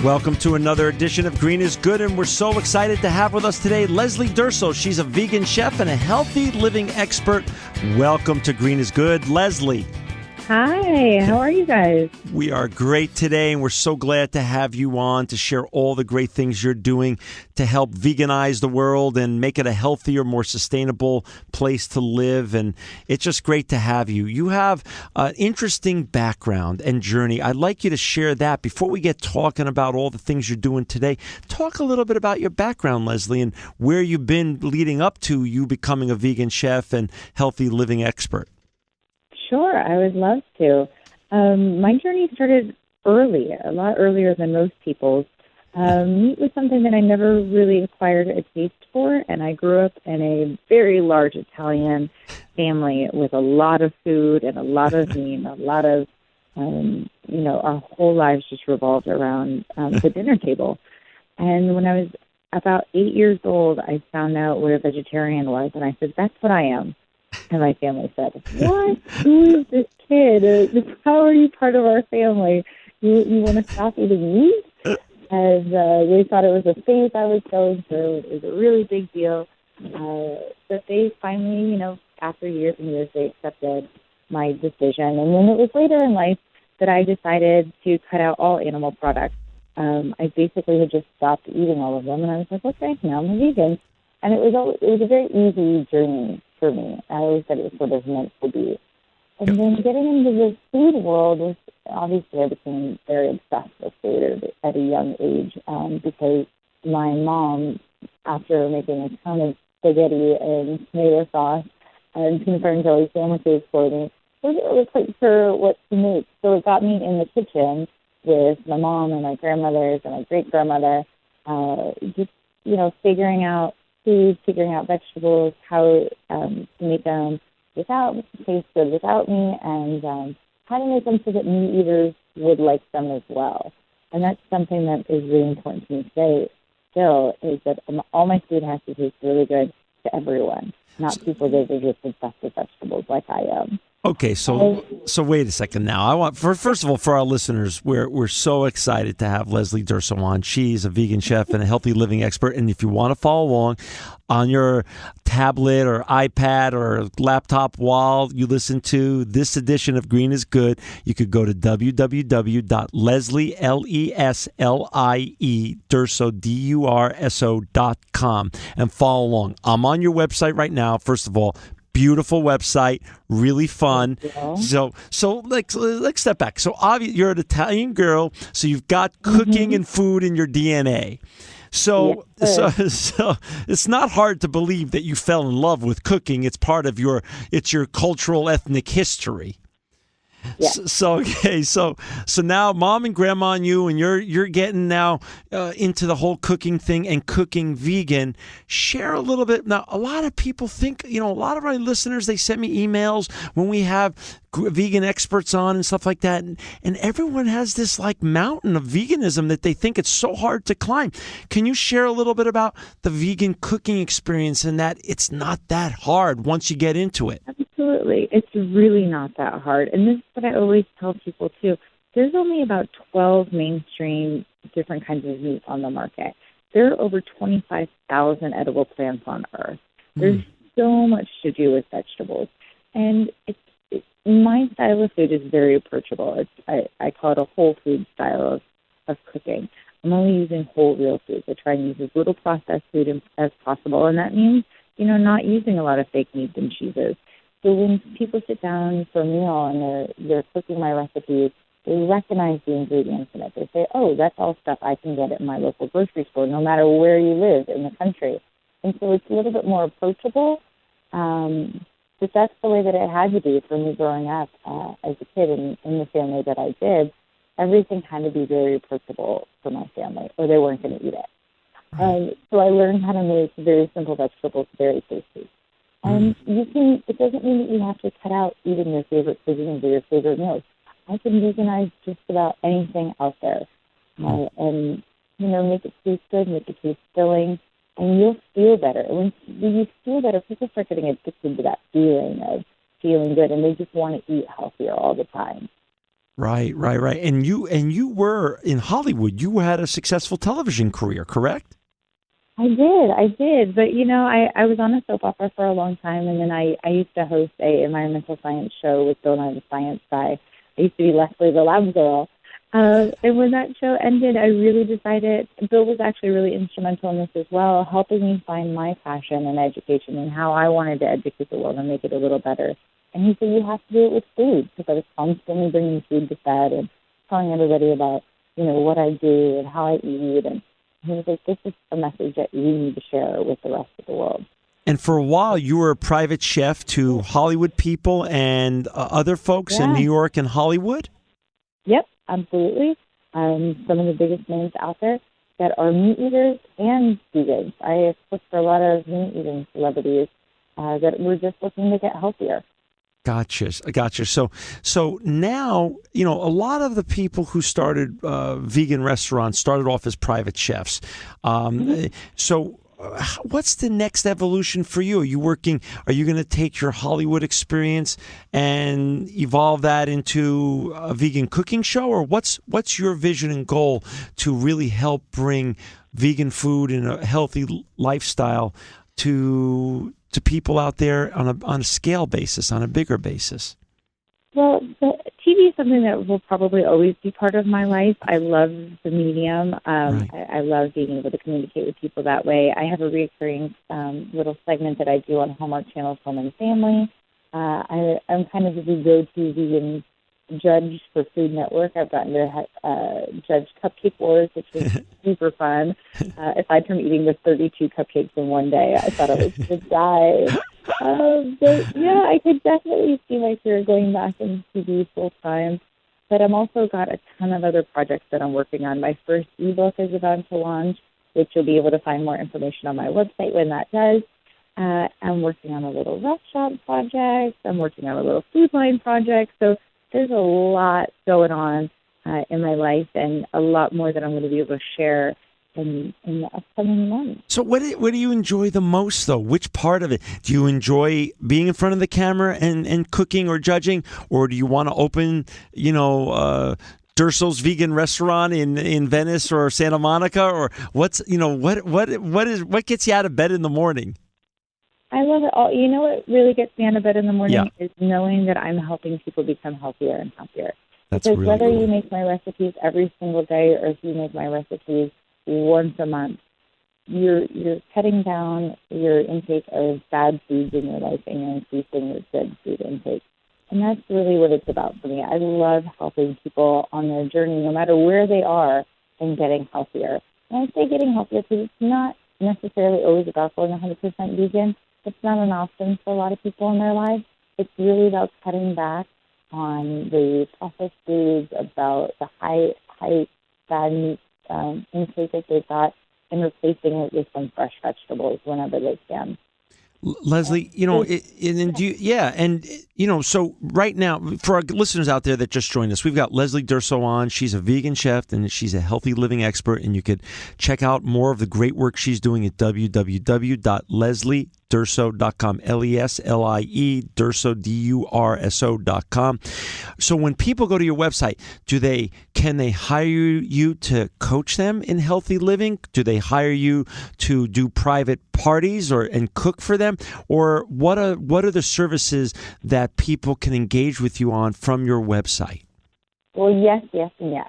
Welcome to another edition of Green is Good, and we're so excited to have with us today Leslie Durso. She's a vegan chef and a healthy living expert. Welcome to Green is Good, Leslie. Hi, how are you guys? We are great today, and we're so glad to have you on to share all the great things you're doing to help veganize the world and make it a healthier, more sustainable place to live. And it's just great to have you. You have an interesting background and journey. I'd like you to share that before we get talking about all the things you're doing today. Talk a little bit about your background, Leslie, and where you've been leading up to you becoming a vegan chef and healthy living expert. Sure, I would love to. My journey started early, a lot earlier than most people's. Meat was something that I never really acquired a taste for, and I grew up in a very large Italian family with a lot of food and a lot of meat, a lot of, our whole lives just revolved around the dinner table. And when I was about 8 years old, I found out what a vegetarian was, and I said, that's what I am. And my family said, what? Who is this kid? How are you part of our family? You want to stop eating meat? And they thought it was a phase I was going through. It was a really big deal. But they finally, after years and years, they accepted my decision. And then it was later in life that I decided to cut out all animal products. I basically had just stopped eating all of them. And I was like, okay, now I'm a vegan. And it was a very easy journey for me. I always said it was sort of meant to be. And then getting into the food world was, obviously I became very obsessed with food at a young age because my mom, after making a ton of spaghetti and tomato sauce and peanut butter and jelly sandwiches for me, wasn't really quite sure what to make. So it got me in the kitchen with my mom and my grandmothers and my great-grandmother, just, figuring out food, figuring out vegetables, how to make them taste good without me, and how to make them so that meat eaters would like them as well. And that's something that is really important to me today still, is that all my food has to taste really good to everyone, not people that are just obsessed with vegetables like I am. Okay, so wait a second now. I want first of all, for our listeners, we're so excited to have Leslie Durso on. She's a vegan chef and a healthy living expert. And if you want to follow along on your tablet or iPad or laptop while you listen to this edition of Green is Good, you could go to www.leslie.durso.com and follow along. I'm on your website right now. First of all, beautiful website, really fun. So let's step back. So obviously you're an Italian girl, so you've got cooking and food in your DNA. So it's not hard to believe that you fell in love with cooking. It's part of your cultural ethnic history. Yeah. So now mom and grandma and you, and you're getting now into the whole cooking thing and cooking vegan. Share a little bit. Now, a lot of people think, a lot of our listeners, they send me emails when we have vegan experts on and stuff like that. And everyone has this like mountain of veganism that they think it's so hard to climb. Can you share a little bit about the vegan cooking experience and that it's not that hard once you get into it? Absolutely. It's really not that hard. And this is what I always tell people, too. There's only about 12 mainstream different kinds of meat on the market. There are over 25,000 edible plants on Earth. There's so much to do with vegetables. And my style of food is very approachable. I call it a whole food style of cooking. I'm only using whole real foods. I try and use as little processed food as possible. And that means, not using a lot of fake meats and cheeses. So when people sit down for a meal and they're cooking my recipes, they recognize the ingredients in it. They say, oh, that's all stuff I can get at my local grocery store, no matter where you live in the country. And so it's a little bit more approachable. But that's the way that it had to be for me growing up as a kid in the family that I did. Everything had to be very approachable for my family, or they weren't going to eat it. So I learned how to make very simple vegetables very tasty. And it doesn't mean that you have to cut out eating your favorite cuisines or your favorite meals. I can veganize just about anything out there. And, make it taste good, make it taste filling, and you'll feel better. When you feel better, people start getting addicted to that feeling of feeling good, and they just want to eat healthier all the time. Right. And you were in Hollywood. You had a successful television career, correct? I did. But, I was on a soap opera for a long time, and then I used to host a environmental science show with Bill Nye the Science Guy. I used to be Leslie the Lab Girl. And when that show ended, I really decided, Bill was actually really instrumental in this as well, helping me find my passion in education and how I wanted to educate the world and make it a little better. And he said, you have to do it with food, because I was constantly bringing food to bed and telling everybody about, what I do and how I eat. And he was like, this is a message that you need to share with the rest of the world. And for a while, you were a private chef to Hollywood people and other folks in New York and Hollywood? Yep, absolutely. Some of the biggest names out there that are meat eaters and vegans. I have cooked for a lot of meat-eating celebrities that were just looking to get healthier. Gotcha. So now, a lot of the people who started vegan restaurants started off as private chefs. So what's the next evolution for you? Are you going to take your Hollywood experience and evolve that into a vegan cooking show? Or what's your vision and goal to really help bring vegan food and a healthy lifestyle to people out there on a scale basis, on a bigger basis? Well, the TV is something that will probably always be part of my life. I love the medium. Right. I love being able to communicate with people that way. I have a recurring little segment that I do on Hallmark Channel, Home and Family. I'm kind of the go-to vegan judge for Food Network. I've gotten to judge Cupcake Wars, which was super fun. Aside from eating the 32 cupcakes in one day, I thought I was going to die. But yeah, I could definitely see my career going back into TV full time. But I'm also got a ton of other projects that I'm working on. My first ebook is about to launch, which you'll be able to find more information on my website when that does. I'm working on a little restaurant project. I'm working on a little food line project. So there's a lot going on in my life, and a lot more that I'm going to be able to share in the upcoming months. So what do you enjoy the most, though? Which part of it? Do you enjoy being in front of the camera and cooking or judging? Or do you want to open, Durso's vegan restaurant in Venice or Santa Monica? Or what gets you out of bed in the morning? I love it all. You know what really gets me out of bed in the morning is knowing that I'm helping people become healthier and happier. That's because really whether cool. you make my recipes every single day or if you make my recipes once a month, you're cutting down your intake of bad foods in your life and you're increasing your good food intake. And that's really what it's about for me. I love helping people on their journey, no matter where they are, in getting healthier. And I say getting healthier because it's not necessarily always about going 100% vegan. It's not an option for a lot of people in their lives. It's really about cutting back on the processed foods, about the high fat meat intake that they've got, and replacing it with some fresh vegetables whenever they can. Leslie, so right now, for our listeners out there that just joined us, we've got Leslie Durso on. She's a vegan chef and she's a healthy living expert, and you could check out more of the great work she's doing at www.lesliedurso.com, LESLIE, Durso, DURSO.com. So when people go to your website, can they hire you to coach them in healthy living? Do they hire you to do private parties and cook for them? Or what are the services that people can engage with you on from your website? Well, yes, and yes.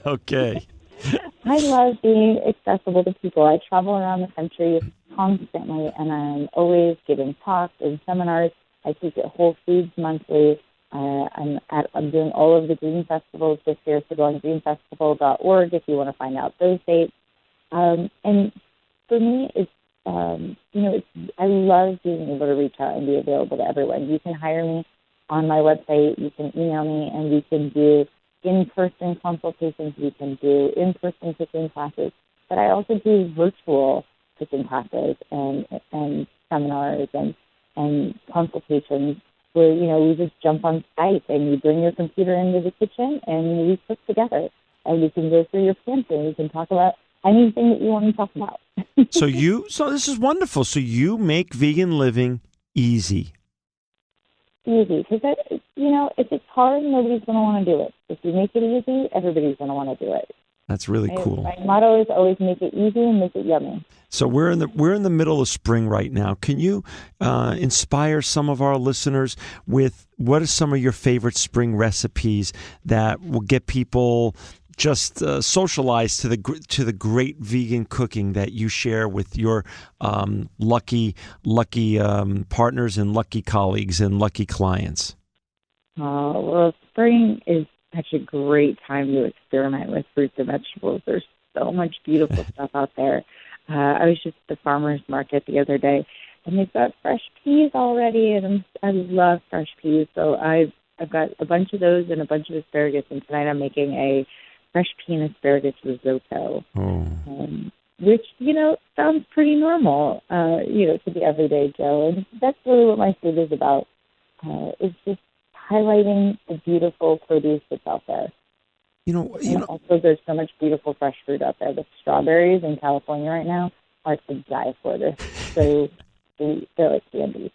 Okay. I love being accessible to people. I travel around the country constantly, and I'm always giving talks and seminars. I teach at Whole Foods monthly. I'm doing all of the green festivals this year, so go on greenfestival.org if you want to find out those dates. And for me, I love being able to reach out and be available to everyone. You can hire me on my website. You can email me, and we can do in-person consultations. We can do in-person cooking classes. But I also do virtual cooking classes and seminars and consultations where, we just jump on Skype and you bring your computer into the kitchen and we cook together. And we can go through your pantry and we can talk about anything that you want to talk about. So this is wonderful. So you make vegan living easy. easy. Because, if it's hard, nobody's going to want to do it. If you make it easy, everybody's going to want to do it. That's really cool. My motto is always make it easy and make it yummy. So we're in the middle of spring right now. Can you inspire some of our listeners with what are some of your favorite spring recipes that will get people just socialized to the great vegan cooking that you share with your lucky partners and lucky colleagues and lucky clients? Well, spring is such a great time to experiment with fruits and vegetables. There's so much beautiful stuff out there. I was just at the farmer's market the other day, and they've got fresh peas already, and I love fresh peas. So I've got a bunch of those and a bunch of asparagus, and tonight I'm making a fresh pea and asparagus risotto, which, sounds pretty normal, to the everyday Joe. And that's really what my food is about. It's just highlighting the beautiful produce that's out there. Also, there's so much beautiful fresh fruit out there. The strawberries in California right now are to die for. They're so sweet. They're like candy.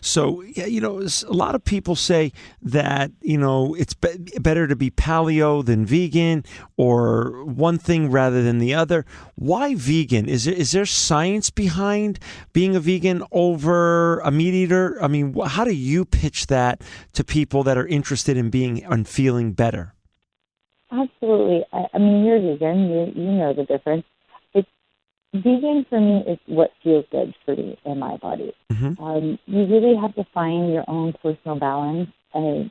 So, a lot of people say that, it's better to be paleo than vegan, or one thing rather than the other. Why vegan? Is there science behind being a vegan over a meat eater? I mean, how do you pitch that to people that are interested in being and feeling better? Absolutely. I mean, you're vegan. You know the difference. Vegan for me is what feels good for me in my body. Mm-hmm. You really have to find your own personal balance and,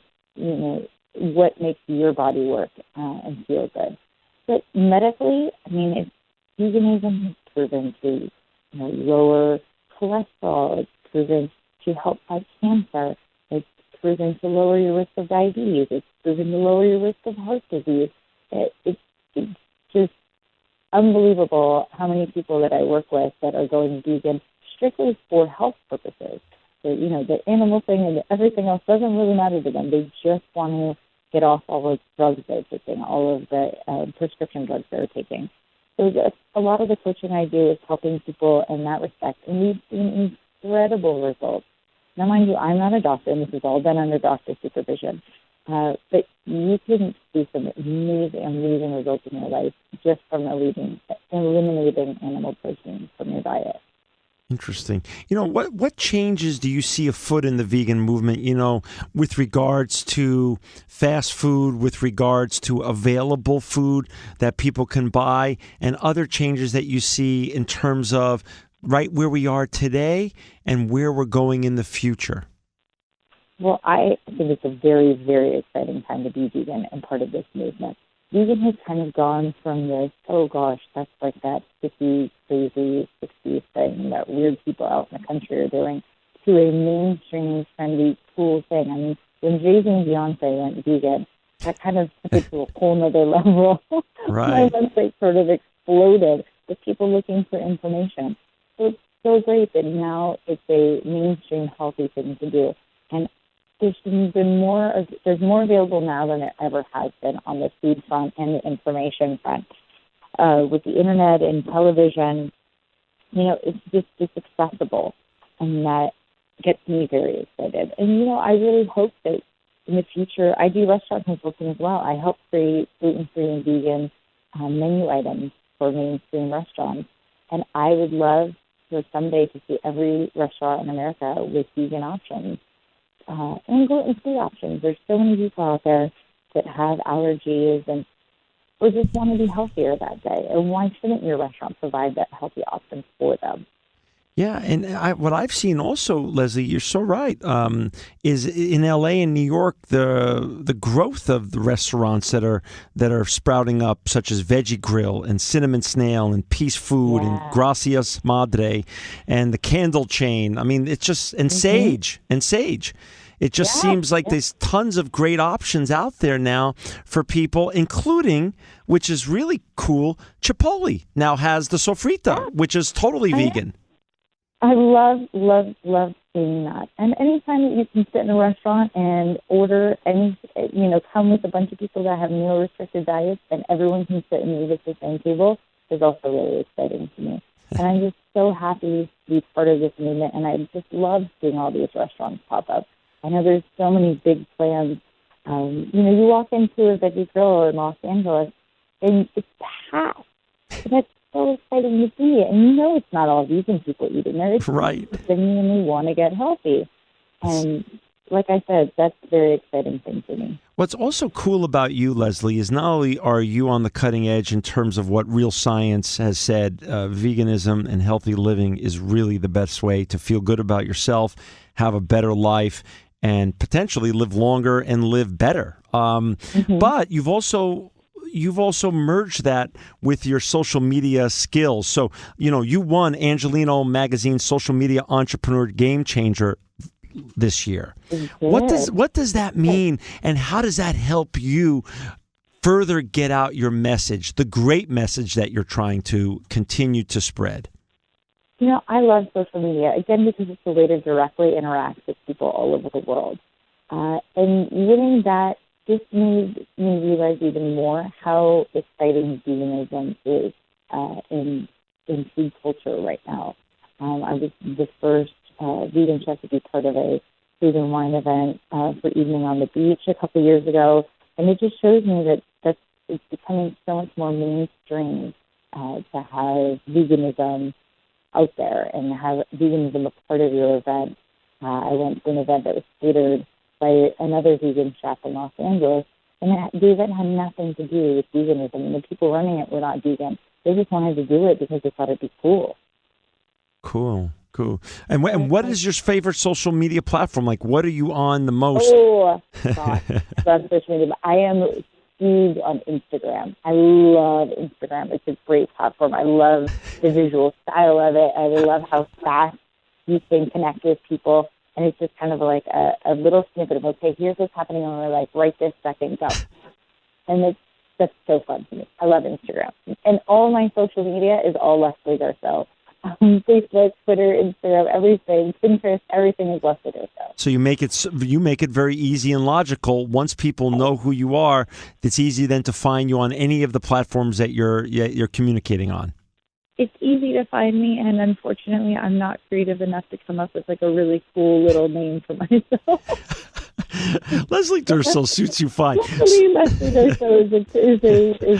what makes your body work and feel good. But medically, veganism has proven to lower cholesterol. It's proven to help fight cancer. It's proven to lower your risk of diabetes. It's proven to lower your risk of heart disease. It's just unbelievable how many people that I work with that are going vegan strictly for health purposes. So, the animal thing and everything else doesn't really matter to them. They just want to get off all of the drugs they're taking, all of the prescription drugs they're taking. So a lot of the coaching I do is helping people in that respect, and we've seen incredible results. Now, mind you, I'm not a doctor, and this is all done under doctor supervision. But you can see some amazing results in your life just from eliminating animal protein from your diet. Interesting. What changes do you see afoot in the vegan movement, with regards to fast food, with regards to available food that people can buy, and other changes that you see in terms of right where we are today and where we're going in the future? Well, I think it's a very, very exciting time to be vegan and part of this movement. Vegan has kind of gone from this, oh gosh, that's like that hippie, crazy, 60s thing that weird people out in the country are doing, to a mainstream, trendy, cool thing. I mean, when Jay-Z and Beyonce went vegan, that kind of took it to a whole nother level. Right. My website sort of exploded with people looking for information. So it's so great that now it's a mainstream healthy thing to do. And there's more available now than there ever has been on the food front and the information front. With the internet and television, it's accessible, and that gets me very excited. And, I really hope that in the future, I do restaurant consulting as well. I help create gluten-free and vegan menu items for mainstream restaurants. And I would love for someday to see every restaurant in America with vegan options. And gluten-free options. There's so many people out there that have allergies or just want to be healthier that day. And why shouldn't your restaurant provide that healthy options for them? Yeah, and what I've seen also, Leslie, you're so right, is in L.A. and New York, the growth of the restaurants that are sprouting up, such as Veggie Grill and Cinnamon Snail and Peace Food and Gracias Madre and the Candle Chain. I mean, it's just Sage. It just seems like there's tons of great options out there now for people, including, which is really cool, Chipotle now has the sofrita, which is totally vegan. I love seeing that. And anytime that you can sit in a restaurant and order come with a bunch of people that have meal-restricted diets and everyone can sit and eat at the same table is also really exciting to me. And I'm just so happy to be part of this movement, and I just love seeing all these restaurants pop up. I know there's so many big plans. You walk into a Veggie Grill in Los Angeles, and it's packed. And that's so exciting to see. And it's not all vegan people eating there. It's Right. people genuinely want to get healthy. And like I said, that's a very exciting thing for me. What's also cool about you, Leslie, is not only are you on the cutting edge in terms of what real science has said, veganism and healthy living is really the best way to feel good about yourself, have a better life, and potentially live longer and live better. But you've also merged that with your social media skills. So, you won Angelino Magazine's Social Media Entrepreneur Game Changer this year. What does that mean, and how does that help you further get out your message, the great message that you're trying to continue to spread? I love social media, again, because it's a way to directly interact with people all over the world. And winning that just made me realize even more how exciting veganism is in food culture right now. I was the first vegan chef to be part of a food and wine event for Evening on the Beach a couple years ago, and it just shows me that it's becoming so much more mainstream to have veganism out there and have veganism a part of your event. I went to an event that was catered by another vegan chef in Los Angeles, and the event had nothing to do with veganism, and the people running it were not vegan. They just wanted to do it because they thought it'd be cool. Cool. And what is your favorite social media platform? Like, what are you on the most? Oh, God. Love social media. I am huge on Instagram. I love Instagram. It's a great platform. I love the visual style of it. I love how fast you can connect with people. And it's just kind of like a little snippet of, okay, here's what's happening in my life right this second, go. And that's so fun to me. I love Instagram. And all my social media is all Leslie Durso. Facebook, Twitter, Instagram, everything, Pinterest, everything is Leslie Durso. So you make it very easy and logical. Once people know who you are, it's easy then to find you on any of the platforms that you're communicating on. It's easy to find me, and unfortunately, I'm not creative enough to come up with like a really cool little name for myself. Leslie Durso suits you fine. Leslie Durso is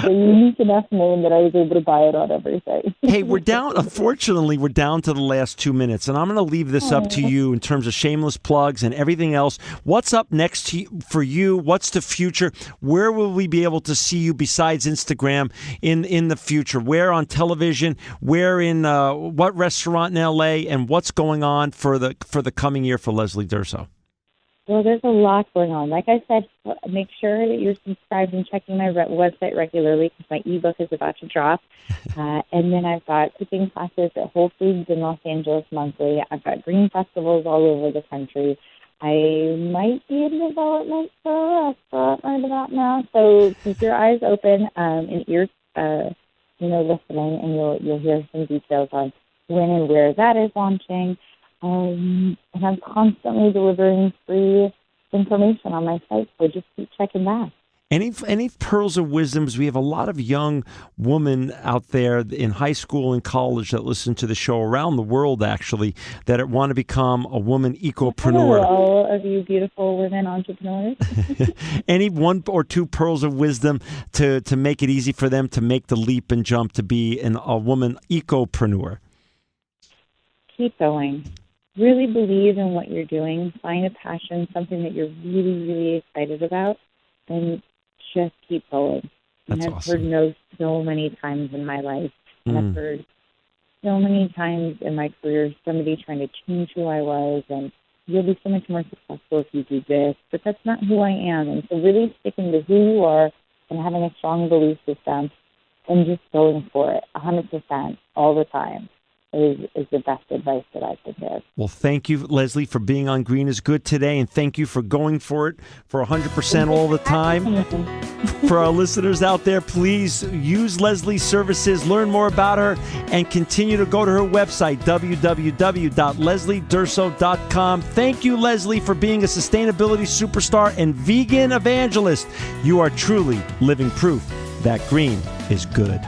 a unique enough name that I was able to buy it on everything. Hey, unfortunately, we're down to the last 2 minutes, and I'm going to leave this up to you in terms of shameless plugs and everything else. What's up next for you? What's the future? Where will we be able to see you besides Instagram in the future? Where on television? Where in what restaurant in L.A.? And what's going on for the coming year for Leslie Durso? Well, there's a lot going on. Like I said, make sure that you're subscribed and checking my website regularly because my ebook is about to drop. And then I've got cooking classes at Whole Foods in Los Angeles monthly. I've got green festivals all over the country. I might be in development for a restaurant right about now. So keep your eyes open and ears, listening, and you'll hear some details on when and where that is launching. And I'm constantly delivering free information on my site, so just keep checking that. Any pearls of wisdoms? We have a lot of young women out there in high school and college that listen to the show around the world, actually, that want to become a woman ecopreneur. Hello, all of you beautiful women entrepreneurs. Any one or two pearls of wisdom to make it easy for them to make the leap and jump to be a woman ecopreneur? Keep going. Really believe in what you're doing. Find a passion, something that you're really, really excited about, and just keep going. That's I've awesome. heard no so many times in my life, and I've heard so many times in my career somebody trying to change who I was, and you'll be so much more successful if you do this, but that's not who I am. And so really sticking to who you are and having a strong belief system and just going for it 100% all the time is the best advice that I could give. Well, thank you, Leslie, for being on Green is Good today, and thank you for going for it for 100% all the time. For our listeners out there, please use Leslie's services, learn more about her, and continue to go to her website, www.lesliedurso.com. Thank you, Leslie, for being a sustainability superstar and vegan evangelist. You are truly living proof that green is good.